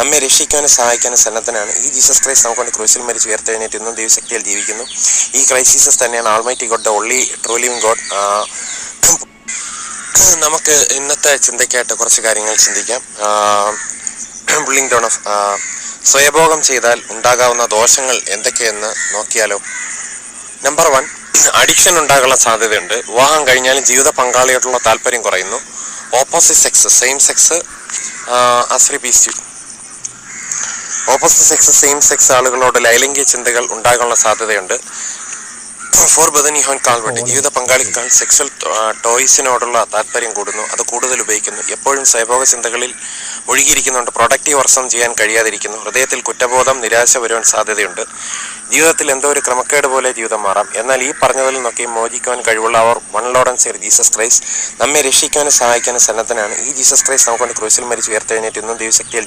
നമ്മെ രക്ഷിക്കാനും സഹായിക്കാനും സന്നദ്ധനാണ്. ഈ ജീസസ് ക്രൈസ്റ്റ് നമുക്ക് ക്രൂശിൽ മരിച്ച് ഉയർത്തെഴുന്നേറ്റ് ഇന്നും ദൈവശക്തിയിൽ ജീവിക്കുന്നു. ഈ ക്രൈസ്റ്റ് ജീസസ് തന്നെയാണ് Almighty God, the only true living God. നമുക്ക് ഇന്നത്തെ ചിന്തയ്ക്കായിട്ട് കുറച്ച് കാര്യങ്ങൾ ചിന്തിക്കാം. പുള്ളിംഗ് ഡൗൺ ഓഫ് സ്വയഭോഗം ചെയ്താൽ ഉണ്ടാകാവുന്ന ദോഷങ്ങൾ എന്തൊക്കെയെന്ന് നോക്കിയാലോ. നമ്പർ 1, അഡിക്ഷൻ ഉണ്ടാകാനുള്ള സാധ്യതയുണ്ട്. വിവാഹം കഴിഞ്ഞാലും ജീവിത പങ്കാളിയായിട്ടുള്ള താല്പര്യം കുറയുന്നു. Opposite sex, same sex opposite sex, same sex ആളുകളോട് ലൈംഗിക ചിന്തകൾ ഉണ്ടാകാനുള്ള സാധ്യതയുണ്ട്. ഫോർ ബദനിഹോൻ കാൽവെട്ട്, ജീവിത പങ്കാളിക്കാൾ സെക്സ്വൽ ടോയ്സിനോടുള്ള താല്പര്യം കൂടുന്നു, അത് കൂടുതൽ ഉപയോഗിക്കുന്നു. എപ്പോഴും സ്വയഭോഗ ചിന്തകളിൽ ഒഴുകിയിരിക്കുന്നുണ്ട്. പ്രൊഡക്റ്റീവ് വർഷം ചെയ്യാൻ കഴിയാതിരിക്കുന്നു. ഹൃദയത്തിൽ കുറ്റബോധം, നിരാശ വരുവാൻ സാധ്യതയുണ്ട്. ജീവിതത്തിൽ എന്തോ ഒരു ക്രമക്കേട് പോലെ ജീവിതം മാറാം. എന്നാൽ ഈ പറഞ്ഞതിൽ നിന്നൊക്കെ മോചിക്കുവാൻ കഴിവുള്ള അവർ one lord and saviour Jesus Christ നമ്മെ രക്ഷിക്കാനും സഹായിക്കാനും സന്നദ്ധനാണ്. ഈ ജീസസ് ക്രൈസ്റ്റ് നമുക്ക് ക്രൂശിൽ മരിച്ച് ഉയർത്തെഴുന്നേറ്റ് ഇന്നും ദൈവശക്തിയിൽ